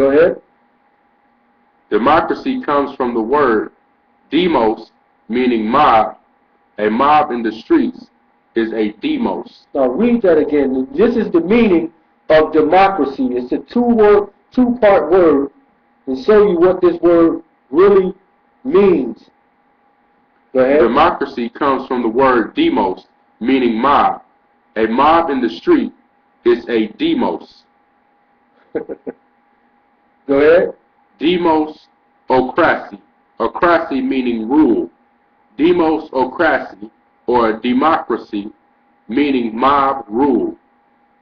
Go ahead. Democracy comes from the word demos, meaning mob. A mob in the streets is a demos. Now read that again. This is the meaning of democracy. It's a two-part word, and show you what this word really means. Go ahead. Democracy comes from the word demos, meaning mob. A mob in the street is a demos. Go ahead. Demos-ocracy. Ocracy meaning rule. Demos-ocracy, or democracy, meaning mob rule.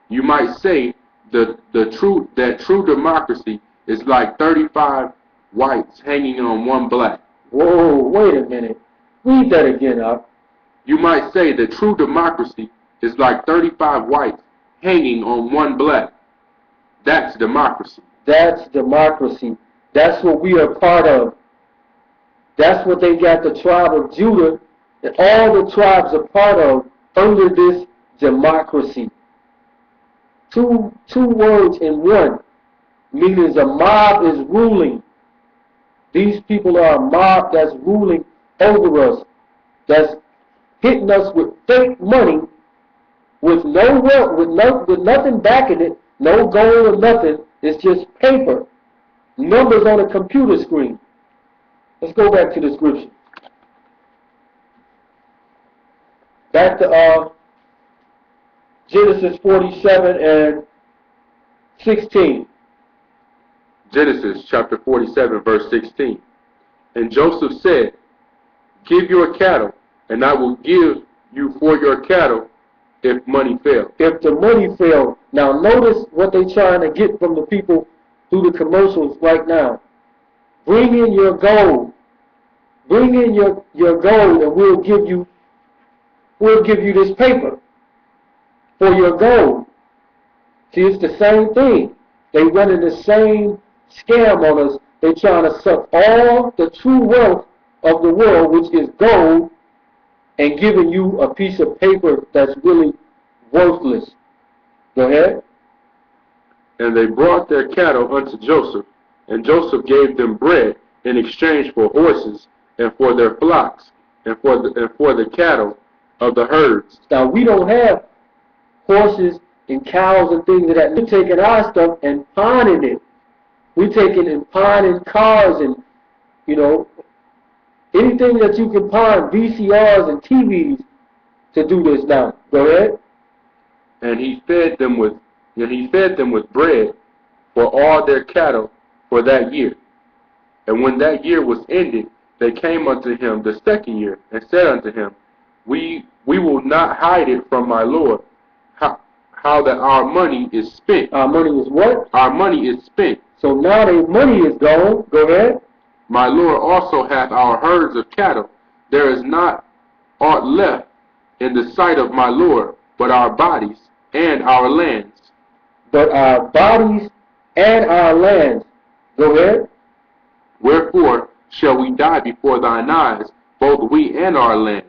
You might say that true democracy is like 35 whites hanging on one black. Whoa, wait a minute. Read that again, up. You might say that true democracy is like 35 whites hanging on one black. That's democracy. That's democracy. That's what we are part of. That's what they got the tribe of Judah and all the tribes are part of under this democracy. Two words in one, meaning a mob is ruling. These people are a mob that's ruling over us, that's hitting us with fake money, with no wealth, with nothing backing it, no gold or nothing. It's just paper, numbers on a computer screen. Let's go back to the scripture. Back to Genesis 47 and 16. Genesis chapter 47, verse 16. And Joseph said, give your cattle, and I will give you for your cattle if money fails. If the money fails. Now notice what they're trying to get from the people through the commercials right now. Bring in your gold. Bring in your gold, and we'll give you this paper for your gold. See, it's the same thing. They running the same scam on us. They're trying to suck all the true wealth of the world, which is gold, and giving you a piece of paper that's really worthless. Go ahead. And they brought their cattle unto Joseph, and Joseph gave them bread in exchange for horses and for their flocks and for the cattle of the herds. Now we don't have horses and cows and things of that. We're taking our stuff and pawning it. We're taking and pawning cars and, anything that you can pawn, VCRs and TVs, to do this now. Go ahead. And he fed them with bread for all their cattle for that year. And when that year was ended, they came unto him the second year and said unto him, We will not hide it from my Lord, how that our money is spent. Our money is what? Our money is spent. So now their money is gone. Go ahead. My Lord also hath our herds of cattle. There is not aught left in the sight of my Lord, but our bodies and our lands. But our bodies and our lands. Go ahead. Wherefore shall we die before thine eyes, both we and our land?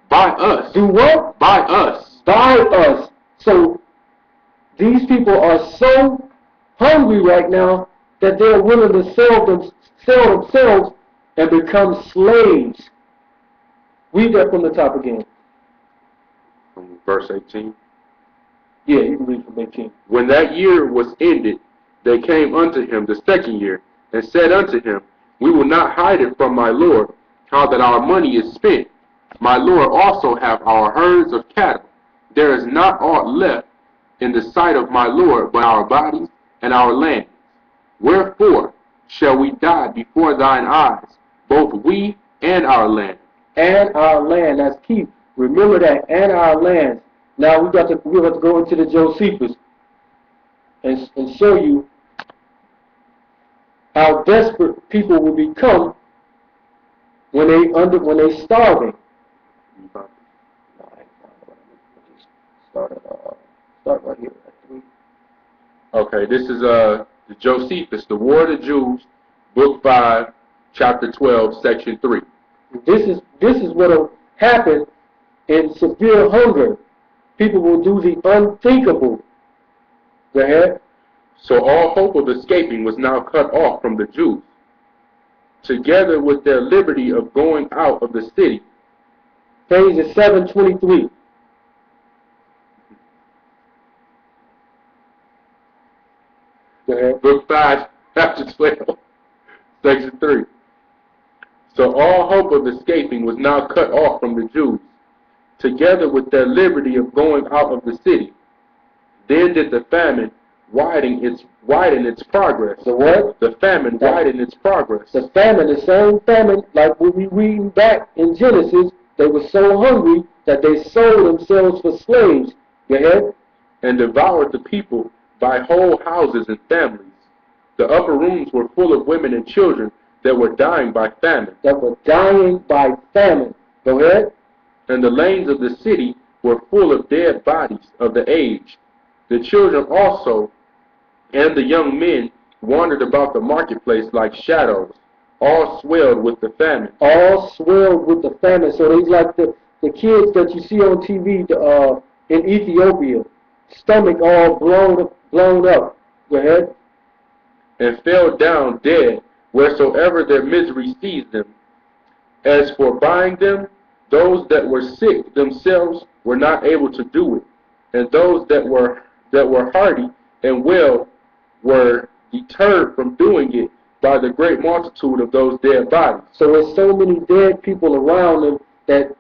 By us. Do what? By us. By us. So these people are so hungry right now that they're willing to sell themselves and become slaves. Read that from the top again. From verse 18. Yeah, you can read from 18. When that year was ended, they came unto him the second year, and said unto him, We will not hide it from my Lord, how that our money is spent. My Lord also hath our herds of cattle. There is not aught left in the sight of my Lord, but our bodies and our lands. Wherefore shall we die before thine eyes, both we and our land? And our land. That's key. Remember that. And our lands. Now we're going to go into the Josephus and show you how desperate people will become when they starving. Start right here at 3. Okay, this is the Josephus, the War of the Jews, Book 5, Chapter 12, Section 3. This is what will happen in severe hunger. People will do the unthinkable. Go ahead. So all hope of escaping was now cut off from the Jews, together with their liberty of going out of the city. Page is 723. Go ahead. Book 5, chapter 12, section 3. So all hope of escaping was now cut off from the Jews, together with their liberty of going out of the city. Then did the famine widen its progress. The what? The famine widen its progress. The famine, the same famine, like when we reading back in Genesis, they were so hungry that they sold themselves for slaves. Go ahead. And devoured the people by whole houses and families. The upper rooms were full of women and children that were dying by famine. That were dying by famine. Go ahead. And the lanes of the city were full of dead bodies of the aged. The children also and the young men wandered about the marketplace like shadows, all swelled with the famine. All swelled with the famine. So these like the kids that you see on TV in Ethiopia, stomach all blown up. Go ahead. And fell down dead wheresoever their misery seized them. As for buying them, those that were sick themselves were not able to do it, and those that were hardy and well were deterred from doing it by the great multitude of those dead bodies. So there's so many dead people around them that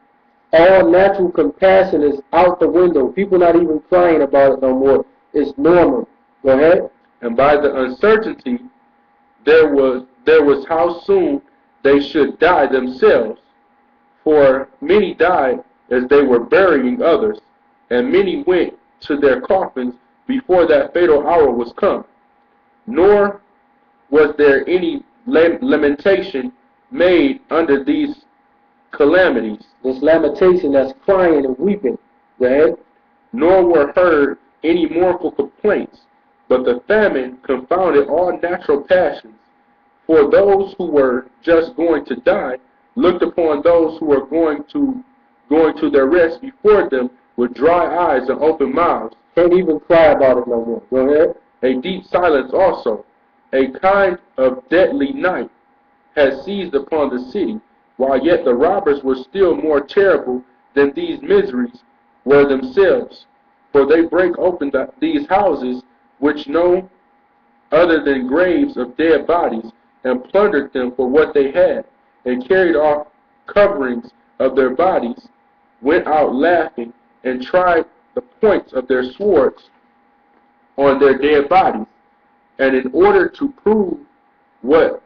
all natural compassion is out the window. People not even crying about it no more. It's normal. Go ahead. And by the uncertainty there was how soon they should die themselves. For many died as they were burying others, and many went to their coffins before that fatal hour was come. Nor was there any lamentation made under these calamities. This lamentation, that's crying and weeping. Go ahead. Nor were heard any mournful complaints, but the famine confounded all natural passions. For those who were just going to die looked upon those who were going to their rest before them with dry eyes and open mouths. Can't even cry about it no more. Go ahead. A deep silence also, a kind of deadly night, had seized upon the city, while yet the robbers were still more terrible than these miseries were themselves. For they break open these houses, which no other than graves of dead bodies, and plundered them for what they had, and carried off coverings of their bodies, went out laughing, and tried the points of their swords on their dead bodies. And in order to prove what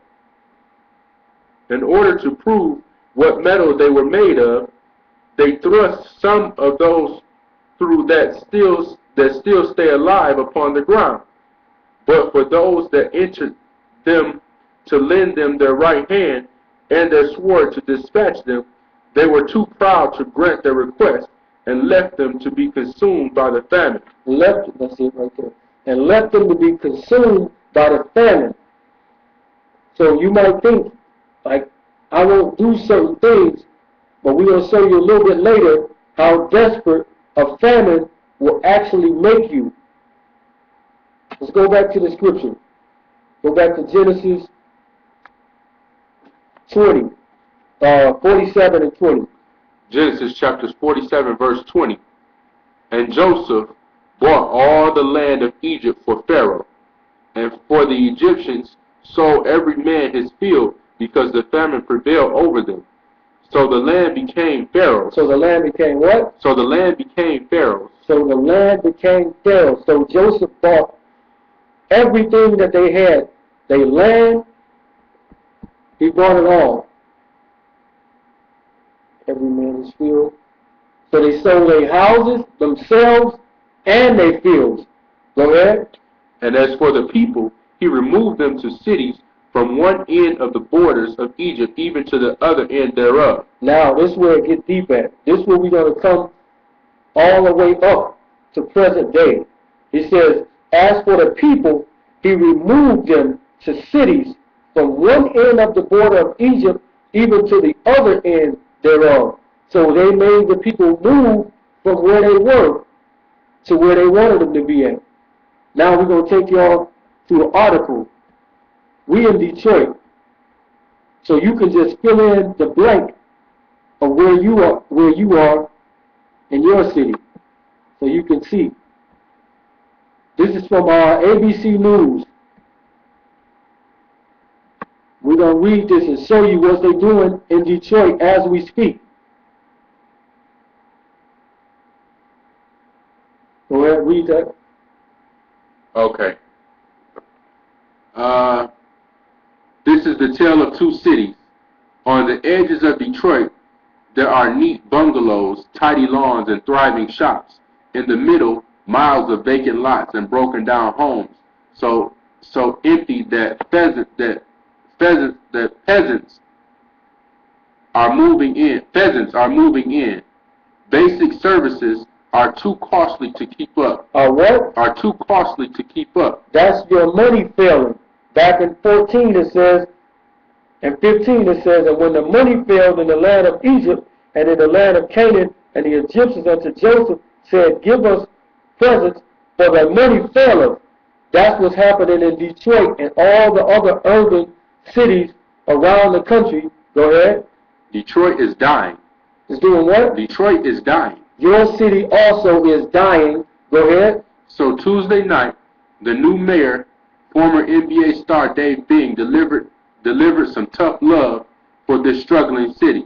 metal they were made of, they thrust some of those through that still stay alive upon the ground. But for those that entered them to lend them their right hand and their sword to dispatch them, they were too proud to grant their request, and left them to be consumed by the famine. That's it right there. And left them to be consumed by the famine. So you might think, like, I won't do certain things, but we're going to show you a little bit later how desperate a famine will actually make you. Let's go back to the scripture. Go back to Genesis 20, 47 and 20. Genesis chapters 47, verse 20. And Joseph bought all the land of Egypt for Pharaoh, and for the Egyptians sold every man his field, because the famine prevailed over them. So the land became Pharaoh's. So the land became what? So the land became Pharaoh's. So the land became Pharaoh's. So Joseph bought everything that they had. Their land, he bought it all. Every man his field. So they sold their houses, themselves, and their fields. Go ahead. And as for the people, he removed them to cities from one end of the borders of Egypt even to the other end thereof. Now, this is where it gets deep at. This is where we're going to come all the way up to present day. He says, as for the people, he removed them to cities from one end of the border of Egypt even to the other end thereof. So they made the people move from where they were to where they wanted them to be at. Now we're going to take y'all to an article. We in Detroit. So you can just fill in the blank of where you are in your city. So you can see. This is from ABC News. We're going to read this and show you what they're doing in Detroit as we speak. Go ahead, read that. Okay. This is the tale of two cities. On the edges of Detroit, there are neat bungalows, tidy lawns, and thriving shops. In the middle, miles of vacant lots and broken down homes, so empty that peasants are moving in. Basic services are too costly to keep up. What? Are too costly to keep up. That's your money failing. Back in 14 it says, and 15 it says, and when the money failed in the land of Egypt and in the land of Canaan, and the Egyptians unto Joseph said, give us presents, for the money faileth. That's what's happening in Detroit and all the other urban cities around the country. Go ahead. Detroit is dying. It's doing what? Detroit is dying. Your city also is dying. Go ahead. So Tuesday night, the new mayor, former NBA star Dave Bing, delivered some tough love for this struggling city.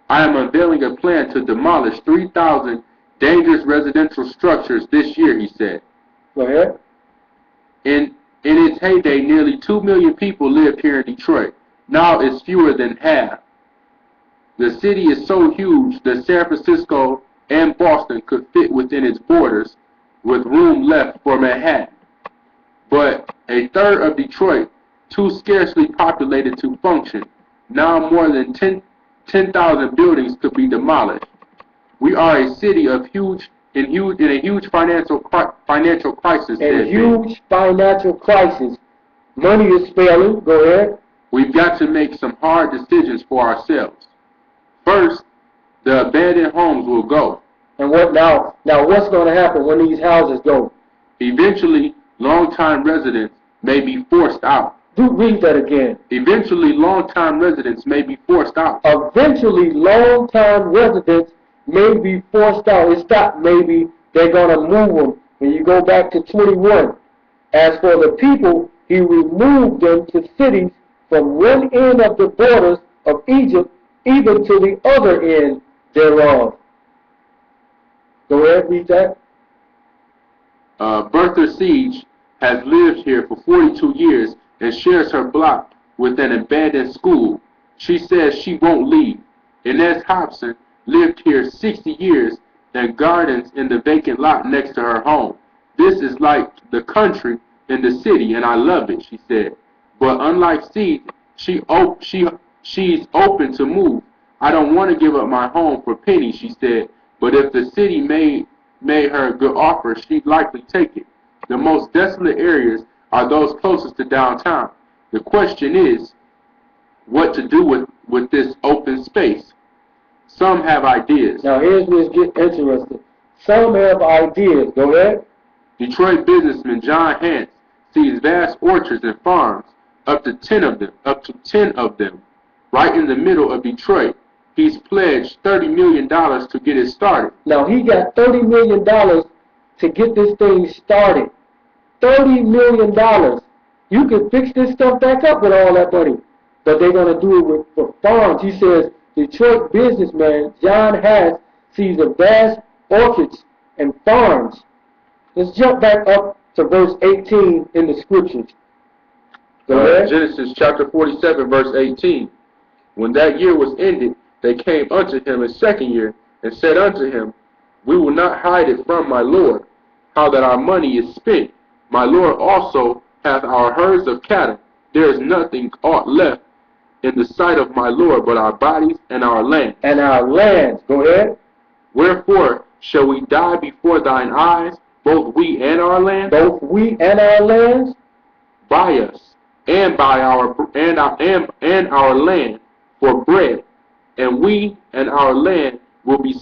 I am unveiling a plan to demolish 3,000 dangerous residential structures this year, he said. Go ahead. In its heyday, nearly 2 million people lived here in Detroit. Now it's fewer than half. The city is so huge that San Francisco and Boston could fit within its borders with room left for Manhattan. But a third of Detroit, too scarcely populated to function. Now more than 10,000 buildings could be demolished. We are a city of in a huge financial crisis. In a huge financial crisis. Money is failing. Go ahead. We've got to make some hard decisions for ourselves. First, the abandoned homes will go. And what now? Now what's going to happen when these houses go? Eventually, long-time residents may be forced out. Do read that again. Eventually, long-time residents may be forced out. Eventually, long-time residents may be forced out. It's not maybe. They're going to move them. When you go back to 21, as for the people, he removed them to cities from one end of the borders of Egypt even to the other end thereof. Go ahead, read that. Bertha Siege has lived here for 42 years and shares her block with an abandoned school. She says she won't leave. Inez Hobson lived here 60 years and gardens in the vacant lot next to her home. This is like the country in the city, and I love it, she said. But unlike Siege, she's open to move. I don't want to give up my home for pennies, she said, but if the city made her a good offer, she'd likely take it. The most desolate areas are those closest to downtown. The question is what to do with this open space. Some have ideas. Now here's where it gets interesting. Some have ideas. Go ahead. Detroit businessman John Hance sees vast orchards and farms, up to 10 of them, right in the middle of Detroit. He's pledged $30 million to get it started. Now he got $30 million to get this thing started. $30 million. You can fix this stuff back up with all that money. But they're going to do it for farms. He says Detroit businessman John Hance sees a vast orchards and farms. Let's jump back up to verse 18 in the scriptures. Go ahead. Genesis chapter 47, verse 18. When that year was ended, they came unto him a second year, and said unto him, we will not hide it from my Lord, how that our money is spent. My Lord also hath our herds of cattle. There is nothing aught left in the sight of my Lord but our bodies and our land. And our lands. Go ahead. Wherefore shall we die before thine eyes, both we and our land? Both we and our lands? Buy us, and buy our land for bread, and we and our land will be